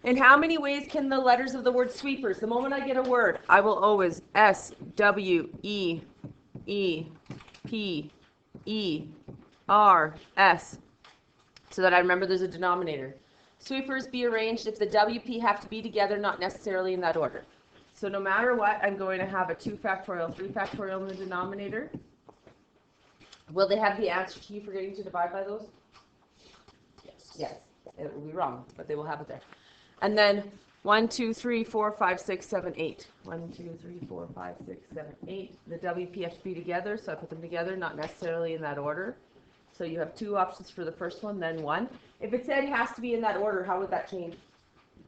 In how many ways can the letters of the word sweepers, the moment I get a word, I will always S, W, E, E, P, E, R, S, so that I remember there's a denominator. Sweepers be arranged if the WP have to be together, not necessarily in that order. So no matter what, I'm going to have a 2 factorial, 3 factorial in the denominator. Will they have the answer to you forgetting to divide by those? Yes. It will be wrong, but they will have it there. And then 1, 2, 3, 4, 5, 6, 7, 8. 1, 2, 3, 4, 5, 6, 7, 8. The WP have to be together, so I put them together, not necessarily in that order. So you have 2 options for the first one, then 1. If it said it has to be in that order, how would that change?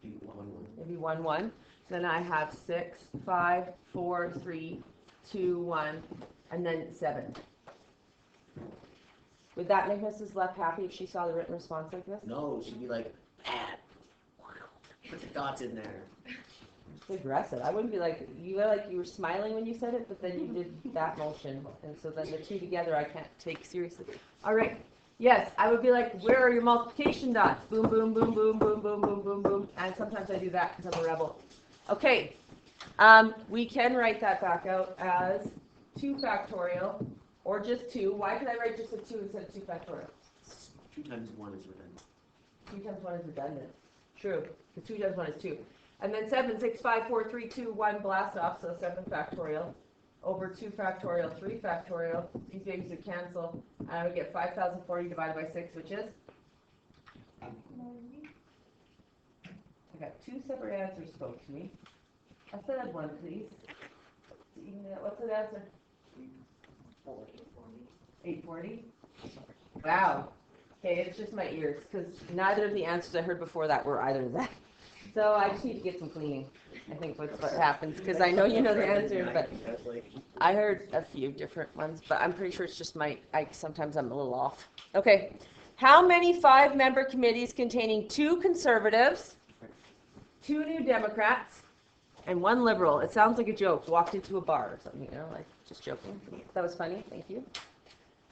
It'd be 1, 1. Then I have 6, 5, 4, 3, 2, 1, and then 7. Would that make Mrs. Lepp happy if she saw the written response like this? No, she'd be like, bad. Put the dots in there. It's aggressive. I wouldn't be like, you were like you were smiling when you said it, but then you did that motion. And so then the 2 together I can't take seriously. All right. Yes, I would be like, where are your multiplication dots? Boom, boom, boom, boom, boom, boom, boom, boom, boom. And sometimes I do that because I'm a rebel. Okay. We can write that back out as 2 factorial or just 2. Why did I write just a 2 instead of 2 factorial? 2 times 1 is redundant. 2 times 1 is redundant. True. The 2 times 1 is 2. And then 7, 6, 5, 4, 3, 2, 1 blast off, so 7 factorial over 2 factorial, 3 factorial. These babies would cancel. And I would get 5,040 divided by 6, which is? I got 2 separate answers spoke to me. I said I'd one, please. What's the answer? 840. Wow. Okay, it's just my ears, because neither of the answers I heard before that were either of that. So I just need to get some cleaning, I think that's what happens, because I know you know the answer, but I heard a few different ones, but I'm pretty sure it's just sometimes I'm a little off. Okay, how many 5-member committees containing 2 conservatives, 2 New Democrats, and 1 liberal? It sounds like a joke, walked into a bar or something, like just joking. That was funny, thank you.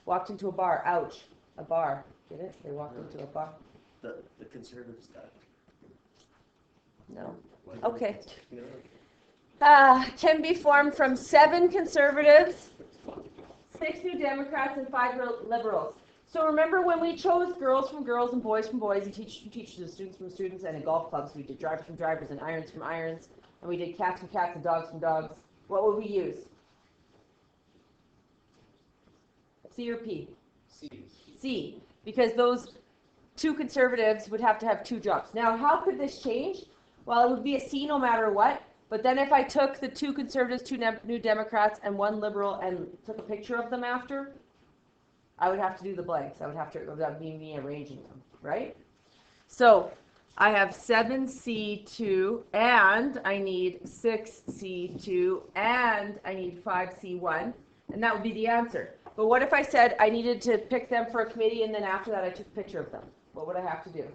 Walked into a bar, ouch, a bar. Get it? They walked into a bar. The conservative stuff. No. Okay. Can be formed from 7 conservatives, 6 New Democrats, and 5 liberals. So remember when we chose girls from girls and boys from boys, and teachers from teachers and students from students, and in golf clubs we did drivers from drivers and irons from irons, and we did cats from cats and dogs from dogs. What would we use? C or P? C. C, because those 2 conservatives would have to have 2 jobs. Now, how could this change? Well, it would be a C no matter what, but then if I took the 2 conservatives, 2 New Democrats, and 1 liberal and took a picture of them after, I would have to do the blanks. That would be me arranging them, right? So I have 7C2, and I need 6C2, and I need 5C1, and that would be the answer. But what if I said I needed to pick them for a committee, and then after that I took a picture of them? What would I have to do?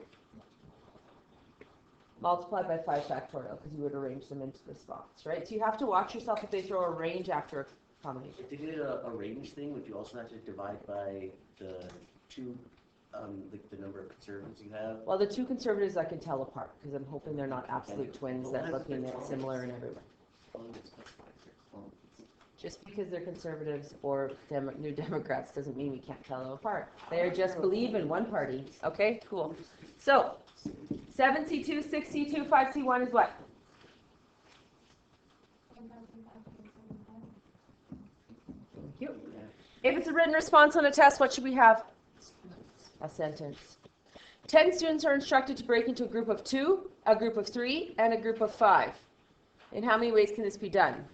Multiply by 5 factorial, because you would arrange them into the spots, right? So you have to watch yourself if they throw a range after a combination. To get a range thing, would you also have to divide by the 2, the number of conservatives you have? Well, the 2 conservatives I can tell apart, because I'm hoping they're not absolute twins that look similar in every way. Just because they're conservatives or New Democrats doesn't mean we can't tell them apart. They just believe in one party. Okay, cool. So 7C2, 6C2, 5C1 is what? Thank you. If it's a written response on a test, what should we have? A sentence. 10 students are instructed to break into a group of 2, a group of 3, and a group of 5. In how many ways can this be done?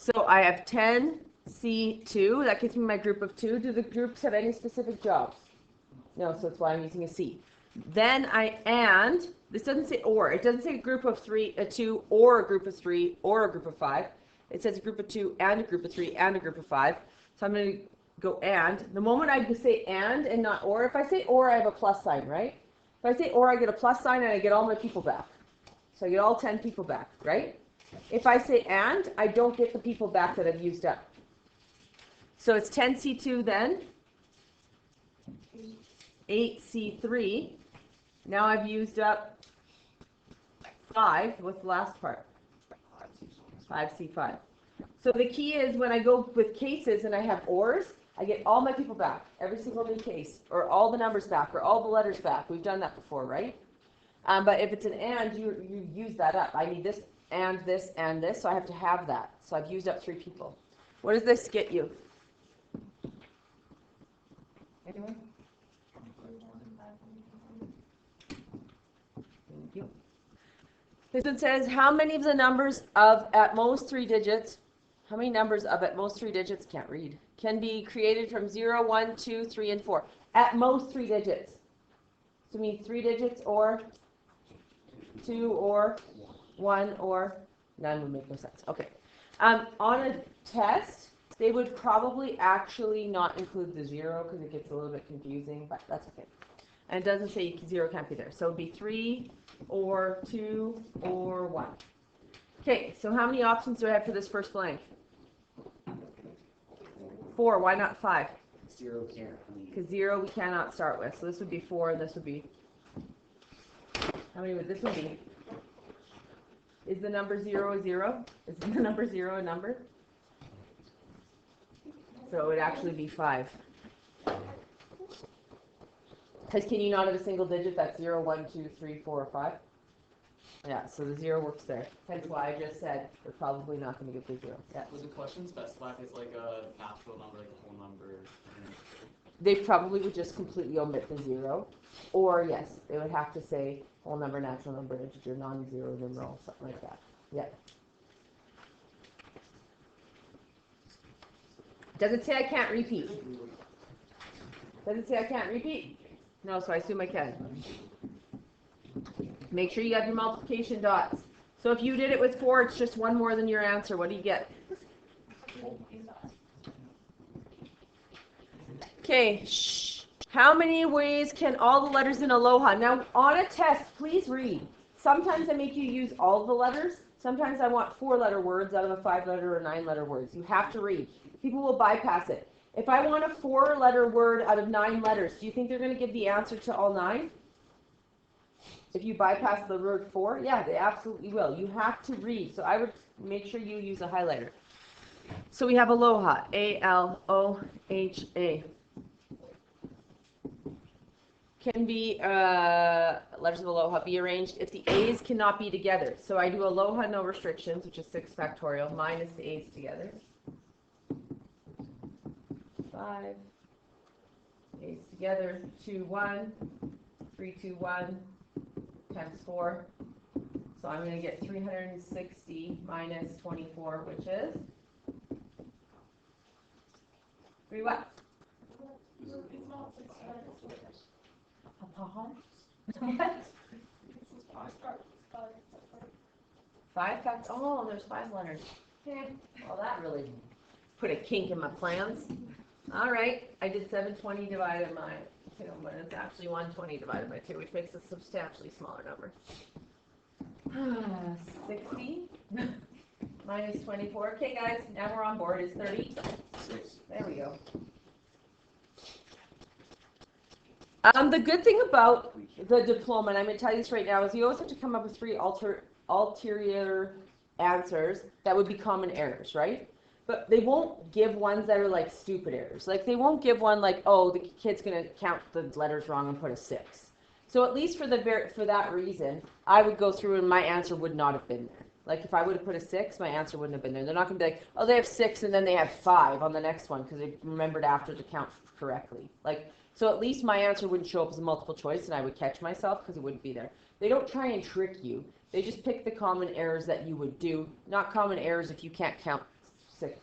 So I have 10C2. That gives me my group of 2. Do the groups have any specific jobs? No, so that's why I'm using a C. Then this doesn't say or. It doesn't say a group of 2 or a group of 3 or a group of 5. It says a group of 2 and a group of 3 and a group of 5. So I'm going to go and. The moment I say and not or, if I say or, I have a plus sign, right? If I say or, I get a plus sign and I get all my people back. So I get all 10 people back, right? If I say and, I don't get the people back that I've used up. So it's 10C2 then, 8C3. Now I've used up 5. What's the last part? 5C5. So the key is when I go with cases and I have ors, I get all my people back, every single new case, or all the numbers back, or all the letters back. We've done that before, right? But if it's an and, you use that up. I need this, and this, and this, so I have to have that. So I've used up 3 people. What does this get you? Anyone? Thank you. This one says, how many of the numbers of at most 3 digits, how many numbers of at most 3 digits, can't read, can be created from 0, 1, 2, 3, and 4? At most 3 digits. So it means 3 digits or 2 or 1 or none would make no sense. Okay. On a test, they would probably actually not include the 0 because it gets a little bit confusing, but that's okay. And it doesn't say 0 can't be there. So it would be 3 or 2 or 1. Okay, so how many options do I have for this first blank? 4. Why not 5? 0 can't leave. Because 0 we cannot start with. So this would be 4 and this would be... How many would this one be? Is the number 0 a 0? Is the number 0 a number? So it would actually be 5. Because can you not have a single digit that's 0, 1, 2, 3, 4, or 5? Yeah, so the 0 works there. Hence why I just said we're probably not going to get the 0. Yeah. Was the question specify if it's like a natural number, like a whole number? They probably would just completely omit the 0. Or, yes, they would have to say whole number, natural number, integer, non-zero numeral, something like that. Yeah. Does it say I can't repeat? Does it say I can't repeat? No, so I assume I can. Make sure you have your multiplication dots. So if you did it with 4, it's just 1 more than your answer. What do you get? Okay, shh. How many ways can all the letters in Aloha? Now, on a test, please read. Sometimes I make you use all the letters. Sometimes I want 4-letter words out of a 5-letter or 9-letter words. You have to read. People will bypass it. If I want a 4-letter word out of 9 letters, do you think they're going to give the answer to all 9? If you bypass the word 4? Yeah, they absolutely will. You have to read. So I would make sure you use a highlighter. So we have Aloha, A-L-O-H-A. Can be, letters of Aloha be arranged if the A's cannot be together. So I do Aloha no restrictions, which is 6 factorial, minus the A's together. 5, A's together, 2, 1, 3, 2, 1, times 4. So I'm going to get 360 minus 24, which is 3 what? What? 5 facts? Oh, there's 5 letters. Okay. Well, that really put a kink in my plans. All right, I did 720 divided by 2, but it's actually 120 divided by 2, which makes a substantially smaller number. 60 minus 24. Okay, guys, now we're on board. Is 30? 6. There we go. The good thing about the diploma, and I'm going to tell you this right now, is you always have to come up with 3 ulterior answers that would be common errors, right? But they won't give ones that are like stupid errors. Like they won't give one like, oh, the kid's going to count the letters wrong and put a 6. So at least for that reason, I would go through and my answer would not have been there. Like if I would have put a 6, my answer wouldn't have been there. They're not going to be like, oh, they have 6 and then they have 5 on the next one because they remembered after to count correctly. Like, so at least my answer wouldn't show up as a multiple choice and I would catch myself because it wouldn't be there. They don't try and trick you. They just pick the common errors that you would do, not common errors if you can't count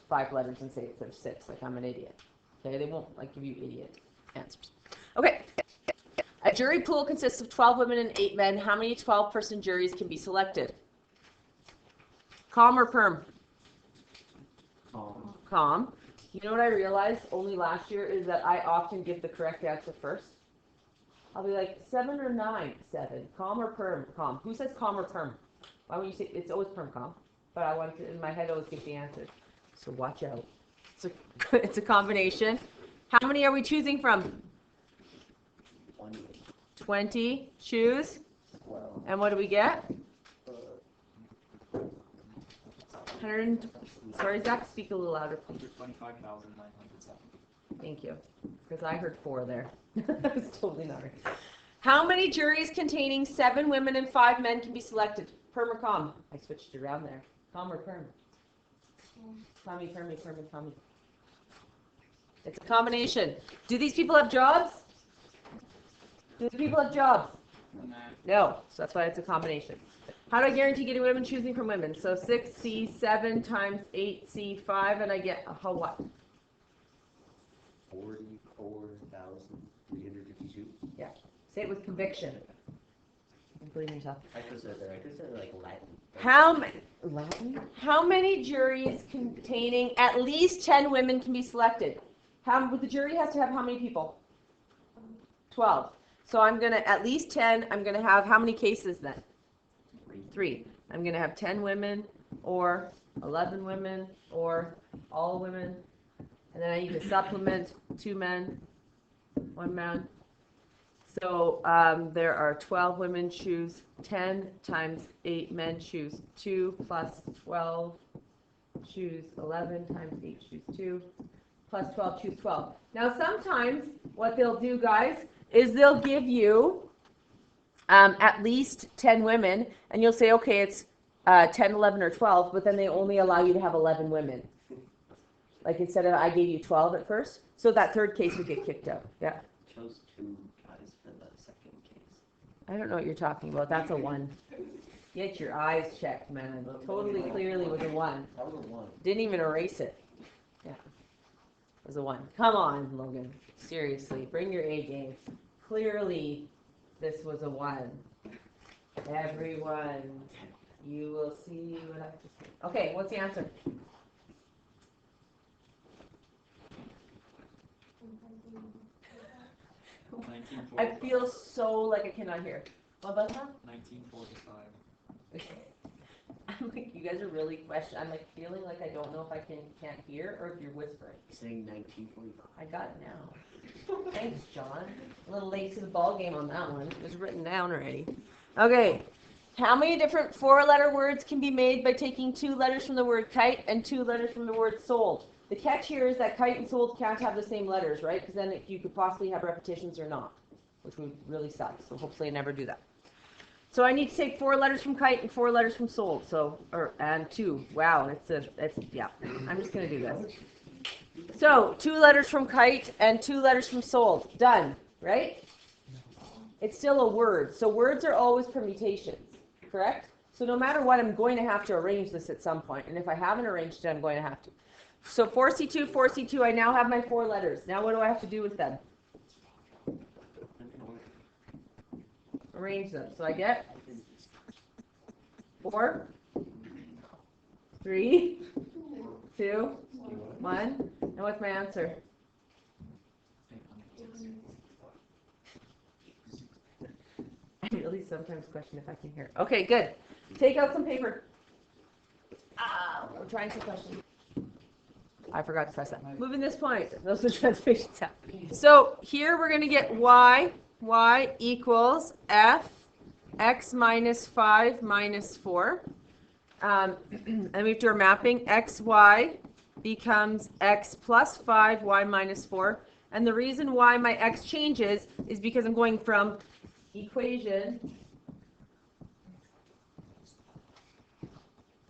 5 letters and say it's there's 6, like I'm an idiot. Okay, they won't like give you idiot answers. Okay, a jury pool consists of 12 women and 8 men. How many 12-person juries can be selected? Com or perm? Com. You know what I realized only last year is that I often give the correct answer first. I'll be like 7 or 9, 7. Com or perm? Com. Who says com or perm? Why would you say it's always perm com? But I want to in my head always give the answer. So watch out. It's a combination. How many are we choosing from? 20. 20. Choose. 12. And what do we get? 100, sorry, Zach, speak a little louder, please. 125,907. Thank you, because I heard 4 there. It's totally not right. How many juries containing 7 women and 5 men can be selected? Perm or com? I switched it around there. Com or perm? Commy. It's a combination. Do these people have jobs? Do the people have jobs? No, so that's why it's a combination. How do I guarantee getting women choosing from women? So 6C7 times 8C5, and I get a what? 44,352. Yeah. Say it with conviction. And believe in yourself. I could say that. I could say like Latin. How many juries containing at least 10 women can be selected? The jury has to have how many people? 12. So I'm going to, at least 10, I'm going to have how many cases then? 3. I'm going to have 10 women or 11 women or all women. And then I need to supplement 2 men, 1 man. So there are 12 women choose 10 times 8 men choose 2 plus 12 choose 11 times 8 choose 2 plus 12 choose 12. Now sometimes what they'll do, guys, is they'll give you at least 10 women, and you'll say, okay, it's 10, 11, or 12, but then they only allow you to have 11 women. Like instead of I gave you 12 at first, so that third case would get kicked out. Yeah. Chose 2 guys for the second case. I don't know what you're talking about. That's a 1. Get your eyes checked, man. Totally clearly was a 1. That was a 1. Didn't even erase it. Yeah. It was a 1. Come on, Logan. Seriously, bring your A game. Clearly, this was a 1. Everyone, you will see what I just did. Okay, what's the answer? I feel so like I cannot hear. What about that? 1945. I'm like, you guys are really questioning. I'm like feeling like I don't know if I can't hear or if you're whispering. Saying 1945. I got it now. Thanks, John. A little late to the ball game on that one. It was written down already. Okay. How many different 4-letter words can be made by taking 2 letters from the word kite and 2 letters from the word sold? The catch here is that kite and sold can't have the same letters, right? Because then you could possibly have repetitions or not, which would really suck. So hopefully I never do that. So I need to take 4 letters from kite and 4 letters from sold. So, and 2. Wow, yeah. I'm just going to do this. So 2 letters from kite and 2 letters from sold. Done, right? It's still a word. So words are always permutations, correct? So no matter what, I'm going to have to arrange this at some point. And if I haven't arranged it, I'm going to have to. So 4C2, I now have my 4 letters. Now what do I have to do with them? Arrange them. So I get 4, 3, 2, 1. And what's my answer? I really sometimes question if I can hear. Okay, good. Take out some paper. We're trying some questions. I forgot to press that. Moving this point. Those are transformation tab. So here we're going to get y equals f x minus 5 minus 4. And we have to do our mapping. Xy becomes x plus 5, y minus 4. And the reason why my x changes is because I'm going from equation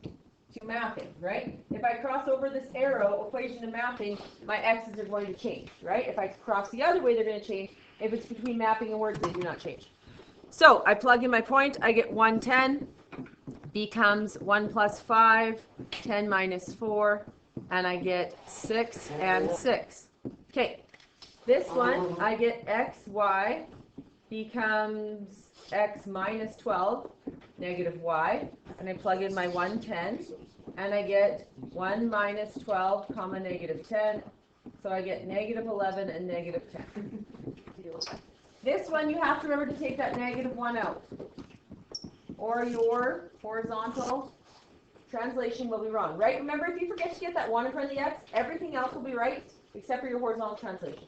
to mapping, right? If I cross over this arrow, equation to mapping, my x's are going to change, right? If I cross the other way, they're going to change. If it's between mapping and words, they do not change. So I plug in my point, I get 110 becomes 1 plus 5, 10 minus 4, and I get 6 and 6. Okay, this one, I get xy becomes x minus 12, negative y, and I plug in my 110, and I get 1 minus 12, comma, negative 10, so I get negative 11 and negative 10. This one, you have to remember to take that negative 1 out, or your horizontal translation will be wrong, right? Remember, if you forget to get that 1 in front of the x, everything else will be right, except for your horizontal translation.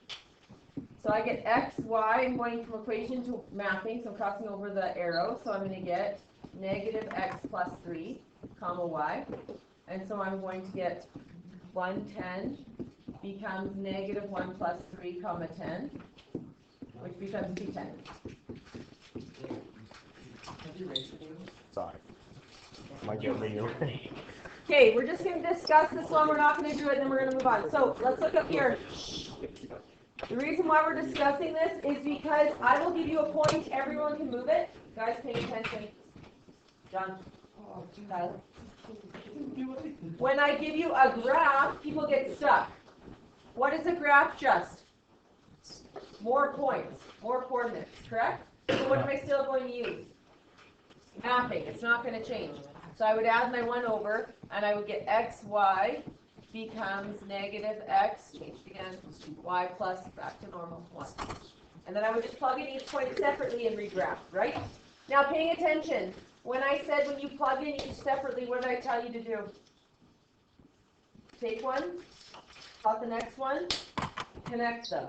So I get x, y, I'm going from equation to mapping, so I'm crossing over the arrow, so I'm going to get negative x plus 3, comma y. And so I'm going to get 110 becomes negative 1 plus 3 comma 10, which becomes 210. Sorry. Might get real. Okay, we're just going to discuss this one. We're not going to do it, and then we're going to move on. So let's look up here. The reason why we're discussing this is because I will give you a point. Everyone can move it. Guys, pay attention. John. Tyler. When I give you a graph, people get stuck. What is a graph just? More points, more coordinates, correct? So what am I still going to use? Mapping. It's not going to change. So I would add my 1 over, and I would get xy becomes negative x, changed again, y plus, back to normal, 1. And then I would just plug in each point separately and regraph, right? Now paying attention, when I said when you plug in each separately, what did I tell you to do? Take one, plot the next one, connect them.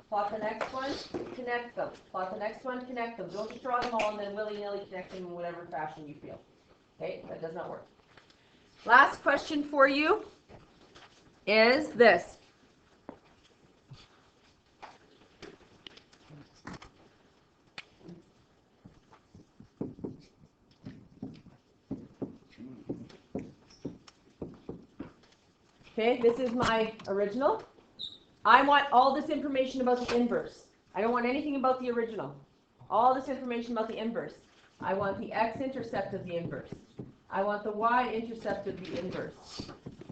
Plot the next one, connect them. Plot the next one, connect them. Don't just draw them all and then willy-nilly connect them in whatever fashion you feel. Okay, that does not work. Last question for you is this. Okay, this is my original. I want all this information about the inverse. I don't want anything about the original. All this information about the inverse. I want the x-intercept of the inverse. I want the y-intercept of the inverse.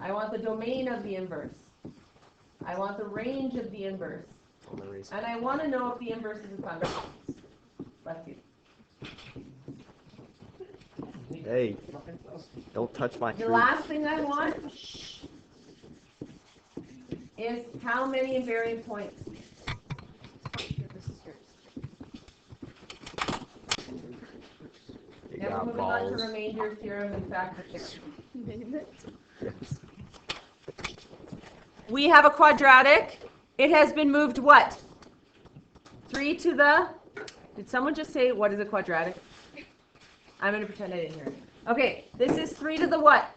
I want the domain of the inverse. I want the range of the inverse. And I want to know if the inverse is a function. Left you. Hey, don't touch my The truth. last thing I want is how many invariant points. You Now we're got moving on to balls. remainder theorem and factor theorem. Yes. We have a quadratic. It has been moved what? 3 to the... Did someone just say what is a quadratic? I'm going to pretend I didn't hear it. Okay, this is 3 to the what?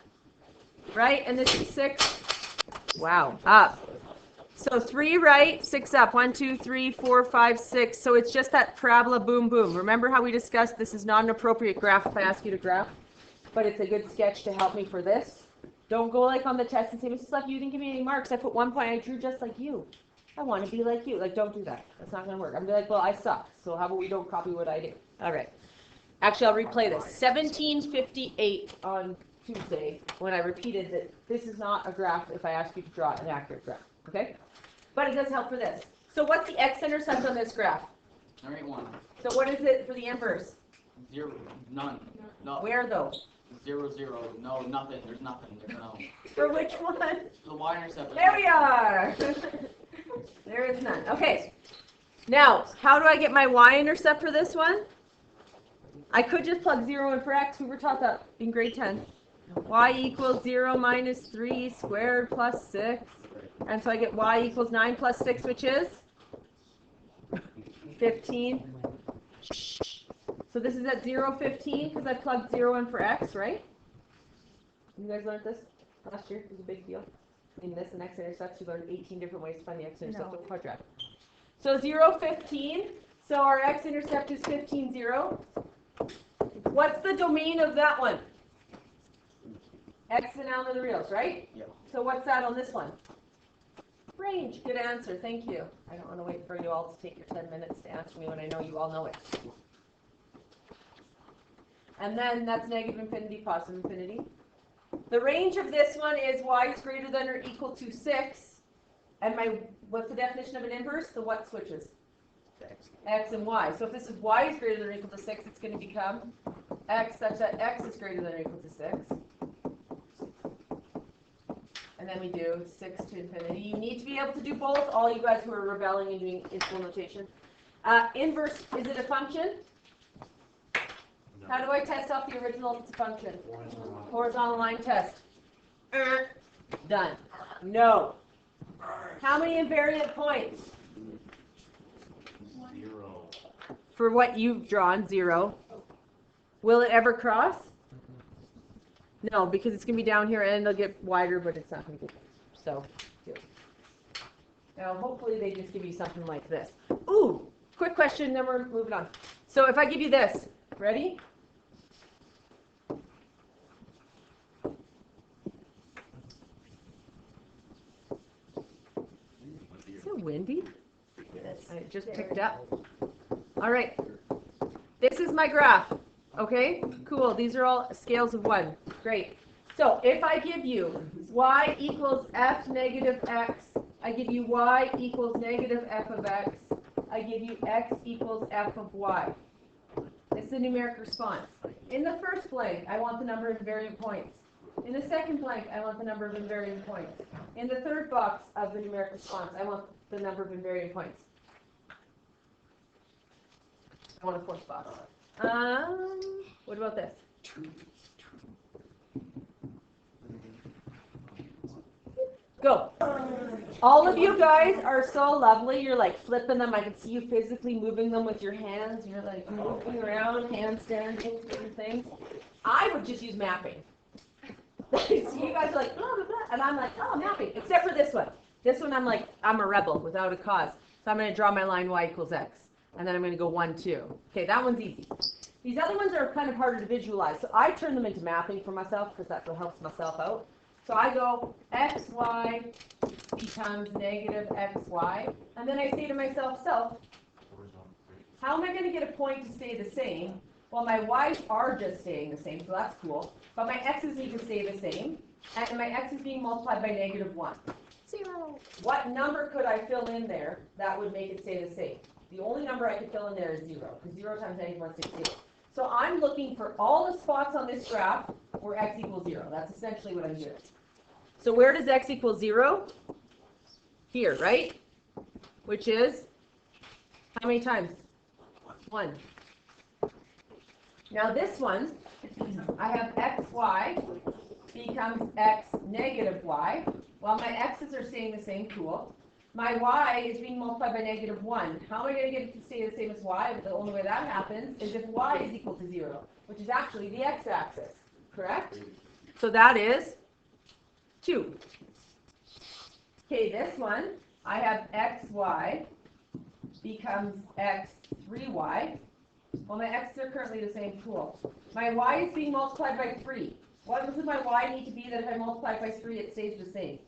Right? And this is 6. Wow, up. So 3 right, 6 up. 1, 2, 3, 4, 5, 6. So it's just that parabola boom, boom. Remember how we discussed this is not an appropriate graph if I ask you to graph? But it's a good sketch to help me for this. Don't go like on the test and say, Mrs. Lepp, you didn't give me any marks. I put 1 point. I drew just like you. I want to be like you. Like, don't do that. That's not going to work. I'm going to be like, well, I suck. So how about we don't copy what I do? All right. Actually, I'll replay this. 1758 on Tuesday when I repeated that this is not a graph if I ask you to draw an accurate graph. Okay? But it does help for this. So what's the x-intercept on this graph? There ain't one. So what is it for the inverse? 0, none. No. Where though? 0, 0. No, nothing. There's nothing. There's no. For which one? The y-intercept. There we are. There is none. Okay. Now, how do I get my y-intercept for this one? I could just plug 0 in for x. We were taught that in grade 10. Y equals 0 minus 3 squared plus 6. And so I get y equals 9 plus 6, which is 15. So this is at 0, 15, because I plugged 0 in for x, right? You guys learned this last year? It was a big deal. In this and x-intercepts, you learned 18 different ways to find the x-intercept of a quadratic. So 0, 15. So our x-intercept is 15, 0. What's the domain of that one? X and down to the reals, right? Yep. So what's that on this one? Range. Good answer. Thank you. I don't want to wait for you all to take your 10 minutes to answer me when I know you all know it. And then that's negative infinity, positive infinity. The range of this one is y is greater than or equal to 6. And what's the definition of an inverse? The what switches? X and y. So if this is y is greater than or equal to 6, it's going to become x such that x is greater than or equal to 6. And then we do 6 to infinity. You need to be able to do both, all you guys who are rebelling and doing equal notation. Inverse, is it a function? No. How do I test off the original if it's a function? Horizontal line test. Done. No. How many invariant points? 0. For what you've drawn, 0. Will it ever cross? No, because it's going to be down here and they'll get wider, but it's not going to get so. Now, hopefully they just give you something like this. Ooh, quick question, then we're moving on. So if I give you this, ready? Is it windy? I just picked up. All right. This is my graph. Okay, cool. These are all scales of 1. Great. So if I give you y equals f negative x, I give you y equals negative f of x, I give you x equals f of y. It's the numeric response. In the first blank, I want the number of invariant points. In the second blank, I want the number of invariant points. In the third box of the numeric response, I want the number of invariant points. I want a fourth box. What about this? Go. All of you guys are so lovely. You're like flipping them. I can see you physically moving them with your hands. You're like moving around, handstands, different things. I would just use mapping. See, you guys are like, blah, blah, blah, and I'm like, oh, mapping. Except for this one. This one, I'm like, I'm a rebel without a cause. So I'm going to draw my line y equals x. And then I'm going to go 1, 2. Okay, that one's easy. These other ones are kind of harder to visualize. So I turn them into mapping for myself because that's what helps myself out. So I go xy becomes negative xy. And then I say to myself, so how am I going to get a point to stay the same? Well, my y's are just staying the same, so that's cool. But my x's need to stay the same. And my x is being multiplied by negative 1. 0. What number could I fill in there that would make it stay the same? The only number I could fill in there is 0, because 0 times negative 1 is 0. So I'm looking for all the spots on this graph where x equals 0. That's essentially what I'm doing. So where does x equal 0? Here, right? Which is, how many times? 1. Now this one, I have xy becomes x negative y. While my x's are staying the same, cool. My y is being multiplied by negative 1. How am I going to get it to stay the same as y? The only way that happens is if y is equal to 0, which is actually the x-axis, correct? So that is 2. Okay, this one, I have xy becomes x3y. Well, my x's are currently the same, cool. My y is being multiplied by 3. What does my y need to be that if I multiply it by 3, it stays the same?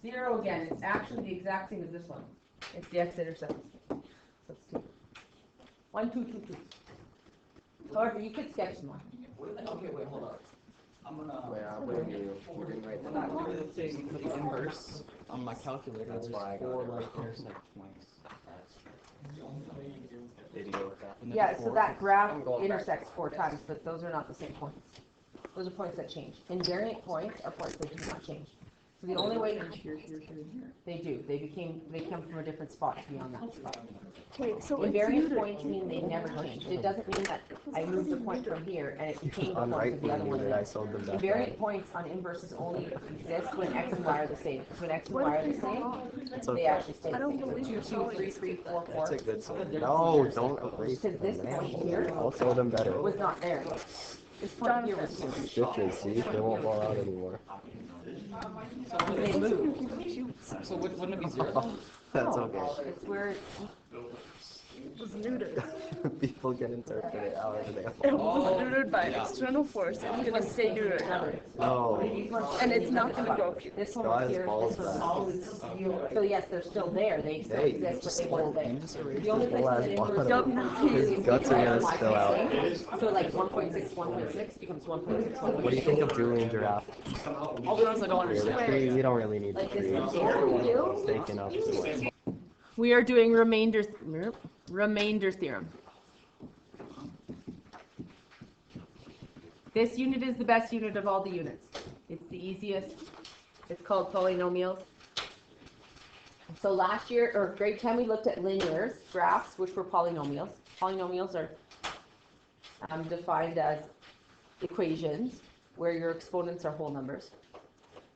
0 again. It's actually the exact same as this one. It's the x-intercept. So it's 2. 1, 2, 2, 2. However, you could sketch more. Okay, wait, hold on. I'm gonna. I'm gonna give you right When I do the thing for the inverse on my calculator, That's there's why I got 4 it. like intersect points. video with that. And then Yeah, so 4 that graph I'm going back. intersects 4 times, but those are not the same points. Those are points that change. Invariant points are points that do not change. So the only way they do, they come from a different spot to be on that spot. Okay, so Invariant points mean they never change. It doesn't mean that I moved the point from here and it became the On point right of the other when one. you did, I sold them back. Invariant points on inverses only exist when x and y are the same. When x and y are the same, It's they okay. actually stay the I don't same. believe 2, you're 2, 3, 3, 4, That's 4. a good sold. No, don't erase Because them, this man. point here I'll sell them better. was not there. This point here was here. Stitches, see? They won't fall out anymore. They moved. So wouldn't it be 0? That's No, okay. it's where it was neutered. People get interpreted however they It want. was neutered by an external force. It's gonna stay neutered. No. And it's not gonna go. this one Guys, was here, balls this one. So yes, they're still there. They still Hey, exist, but they weren't there. The The only place last that bottom. inverse His guts are gonna spill out. So like 1.6, 1.6 becomes 1.6, 1.6. What do you think of Julian Giraffe? I'll be honest, I don't Really? understand. We don't really need Like to this read. one here, we do. Taken up. We are doing remainder theorem. This unit is the best unit of all the units. It's the easiest. It's called polynomials. So last year, or grade 10, we looked at linears, graphs, which were polynomials. Polynomials are defined as equations where your exponents are whole numbers.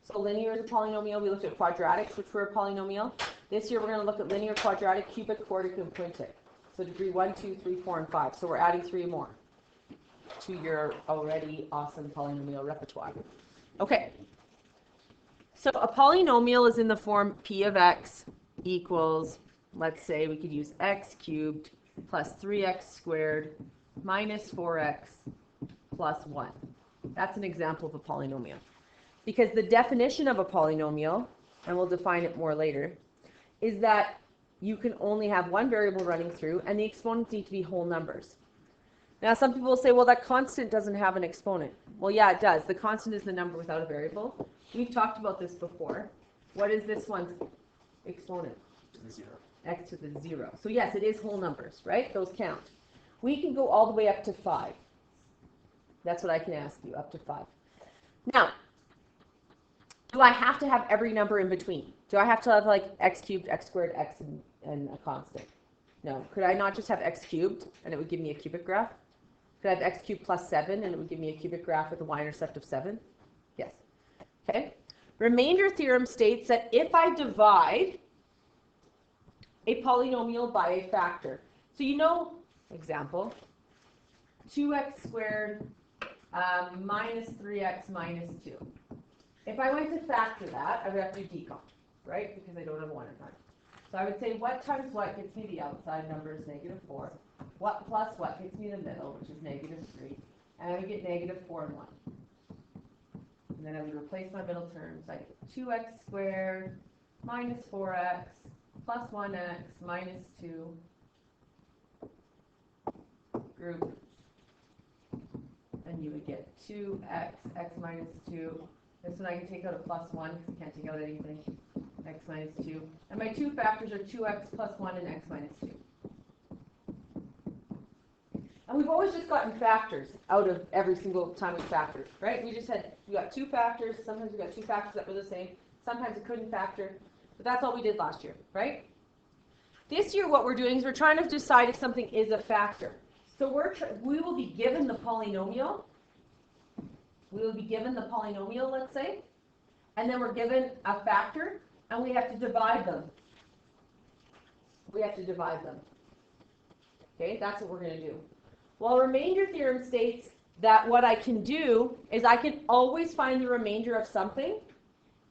So linear is a polynomial. We looked at quadratics, which were a polynomial. This year, we're going to look at linear, quadratic, cubic, quartic, and quintic. So degree 1, 2, 3, 4, and 5. So we're adding 3 more. to your already awesome polynomial repertoire. Okay. So a polynomial is in the form p of x equals, let's say we could use x cubed plus 3x squared minus 4x plus 1. That's an example of a polynomial. Because the definition of a polynomial, and we'll define it more later, is that you can only have one variable running through, and the exponents need to be whole numbers. Now, some people will say, well, that constant doesn't have an exponent. Well, yeah, it does. The constant is the number without a variable. We've talked about this before. What is this one's exponent? To the 0. X to the 0. So yes, it is whole numbers, right? Those count. We can go all the way up to 5. That's what I can ask you, up to 5. Now, do I have to have every number in between? Do I have to have like x cubed, x squared, x, and a constant? No. Could I not just have x cubed, and it would give me a cubic graph? Could I have x cubed plus 7, and it would give me a cubic graph with a y-intercept of 7? Yes. Okay. Remainder theorem states that if I divide a polynomial by a factor, so you know, example, 2x squared minus 3x minus 2. If I went to factor that, I would have to do decomp, right? Because I don't have 1 in front. So I would say what times what gets me the outside number is -4. What plus what gets me the middle, which is -3. And I would get -4 and 1. And then I would replace my middle terms. I get 2x squared minus 4x plus 1x minus 2 group. And you would get 2x, x minus 2. This one I can take out a plus 1 because I can't take out anything. X minus 2. And my two factors are 2x plus 1 and x minus 2. And we've always just gotten factors out of every single time we factored, right? We got two factors. Sometimes we got two factors that were the same. Sometimes it couldn't factor. But that's all we did last year, right? This year what we're doing is we're trying to decide if something is a factor. So we will be given the polynomial. We will be given the polynomial, let's say. And then we're given a factor. And we have to divide them. We have to divide them. Okay, that's what we're going to do. Well, remainder theorem states that what I can do is I can always find the remainder of something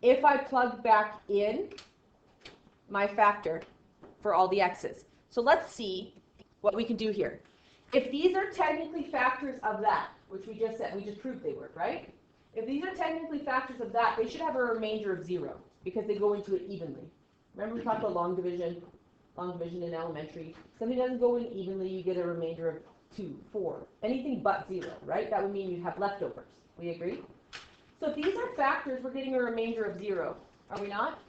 if I plug back in my factor for all the x's. So let's see what we can do here. If these are technically factors of that, which we just said, we just proved they were, right? If these are technically factors of that, they should have a remainder of 0 because they go into it evenly. Remember we talked about long division in elementary. If something doesn't go in evenly, you get a remainder of 2, 4, anything but 0, right? That would mean you have leftovers. We agree? So if these are factors, we're getting a remainder of 0. Are we not?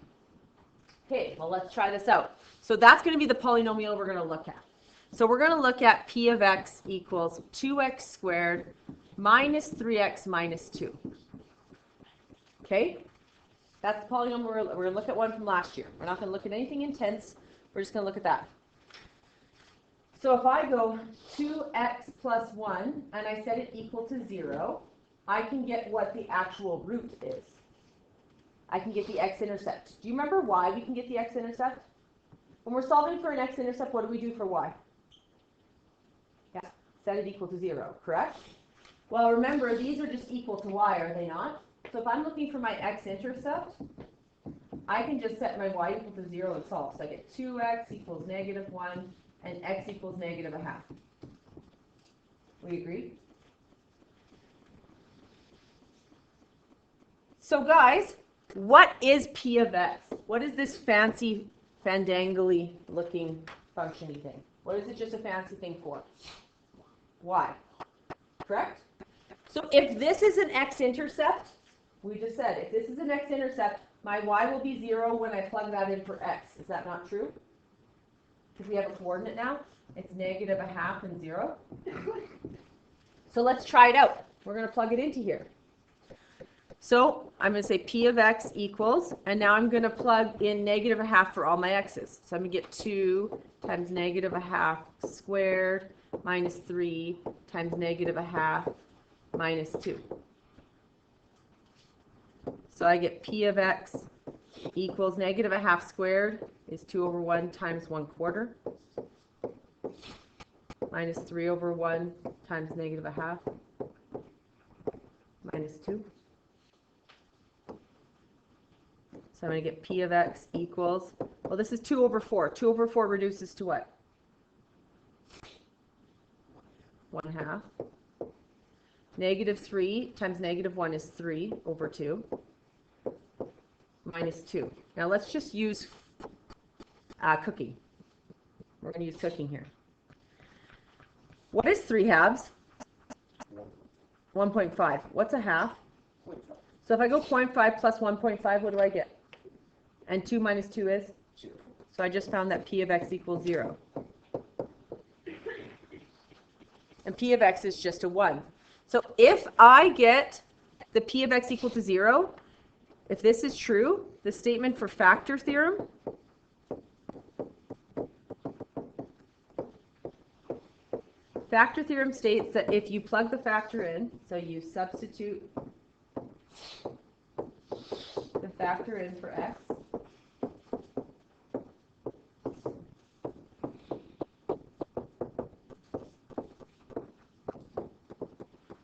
Okay, well let's try this out. So that's going to be the polynomial we're going to look at. So we're going to look at p of x equals 2x squared minus 3x minus 2. Okay? That's the polynomial we're going to look at one from last year. We're not going to look at anything intense. We're just going to look at that. So if I go 2x plus 1 and I set it equal to 0, I can get what the actual root is. I can get the x-intercept. Do you remember why we can get the x-intercept? When we're solving for an x-intercept, what do we do for y? Yeah, set it equal to 0, correct? Well, remember, these are just equal to y, are they not? So if I'm looking for my x-intercept, I can just set my y equal to 0 and solve. So I get 2x equals -1 and x equals -0.5. We agree? So guys, what is p of x? What is this fancy, fandangly looking functiony thing? What is it just a fancy thing for? Y. Correct? So if this is an x-intercept, we just said, if this is an x-intercept, my y will be 0 when I plug that in for x. Is that not true? Because we have a coordinate now. It's -0.5 and 0. So let's try it out. We're going to plug it into here. So I'm going to say p of x equals, and now I'm going to plug in -0.5 for all my x's. So I'm going to get 2 times -0.5 squared minus 3 times -0.5 minus 2. So I get p of x equals -0.5 squared is 2/1 times 1/4 minus 3/1 times -0.5 minus 2. So I'm going to get P of x equals, well, this is 2 over 4. 2 over 4 reduces to what? 1/2. Negative 3 times negative 1 is 3 over 2 minus 2. Now let's just use cooking. We're going to use cooking here. What is 3 halves? 1.5. What's a half? So if I go 0.5 plus 1.5, what do I get? And 2 minus 2 is? 2. So I just found that P of x equals 0. And P of x is just a 1. So if I get the P of x equal to 0, if this is true, the statement for factor theorem states that if you plug the factor in, so you substitute the factor in for x,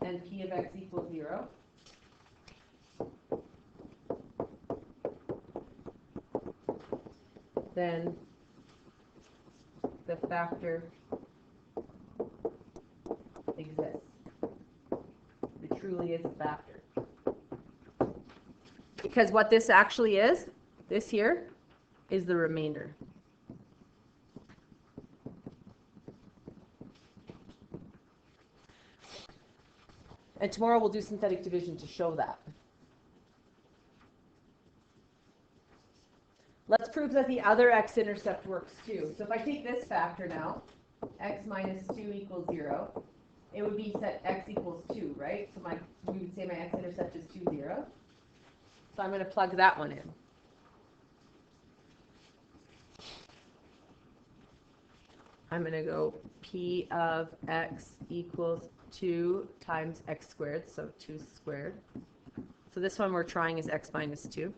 and P of x equals 0, then the factor exists. It truly is a factor. Because what this actually is, this here, is the remainder. And tomorrow we'll do synthetic division to show that. Let's prove that the other x-intercept works too. So if I take this factor now, x minus 2 equals 0, it would be set x equals 2, right? So we would say my x-intercept is 2, 0. So I'm going to plug that one in. I'm going to go P of x equals 2 times x squared, so 2 squared. So this one we're trying is x minus 2.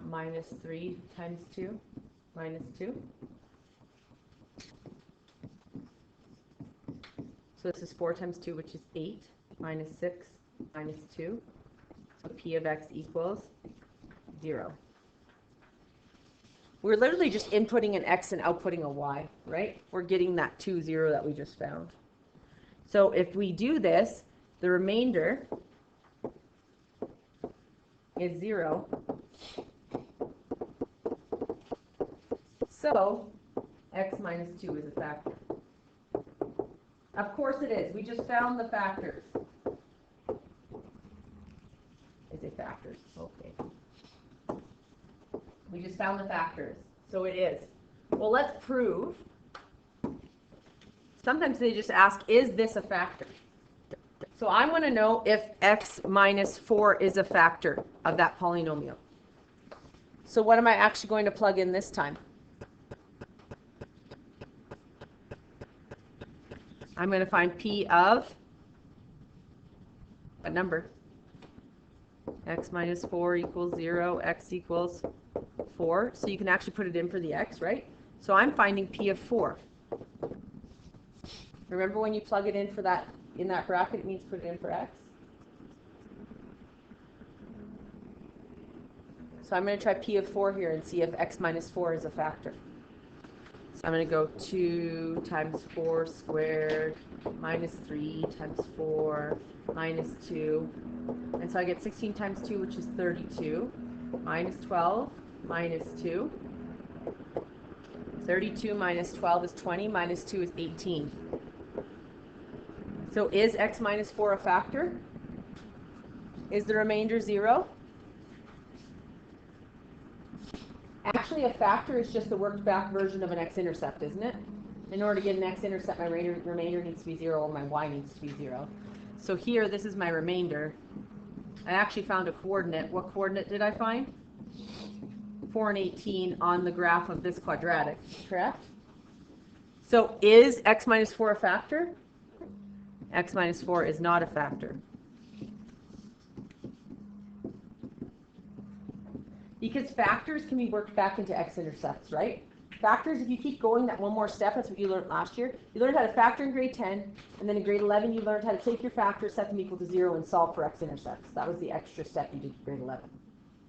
Minus 3 times 2, minus 2. So this is 4 times 2, which is 8, minus 6, minus 2. So P of x equals 0. We're literally just inputting an x and outputting a y, right? We're getting that 2, 0 that we just found. So if we do this, the remainder is 0. So x minus 2 is a factor. Of course it is. We just found the factors. Is it factors? Okay. We just found the factors. So it is. Well, let's prove. Sometimes they just ask, is this a factor? So I want to know if x minus 4 is a factor of that polynomial. So what am I actually going to plug in this time? I'm going to find P of what number? X minus 4 equals 0, x equals 4. So you can actually put it in for the x, right? So I'm finding P of 4. Remember when you plug it in for that, in that bracket, it means put it in for x? So I'm going to try P of 4 here and see if x minus 4 is a factor. So I'm going to go 2 times 4 squared minus 3 times 4 minus 2. And so I get 16 times 2, which is 32, minus 12 minus 2. 32 minus 12 is 20, minus 2 is 18. So is x minus 4 a factor? Is the remainder 0? Actually, a factor is just the worked back version of an x-intercept, isn't it? In order to get an x-intercept, my remainder needs to be 0, or my y needs to be 0. So here, this is my remainder. I actually found a coordinate. What coordinate did I find? 4 and 18 on the graph of this quadratic, correct? So is x minus 4 a factor? X minus 4 is not a factor. Because factors can be worked back into x-intercepts, right? Factors, if you keep going that one more step, that's what you learned last year. You learned how to factor in grade 10, and then in grade 11 you learned how to take your factors, set them equal to 0, and solve for x-intercepts. That was the extra step you did in grade 11,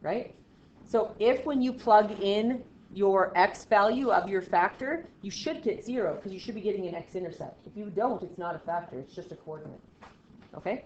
right? So if when you plug in your x value of your factor, you should get 0, because you should be getting an x-intercept. If you don't, it's not a factor, it's just a coordinate, okay?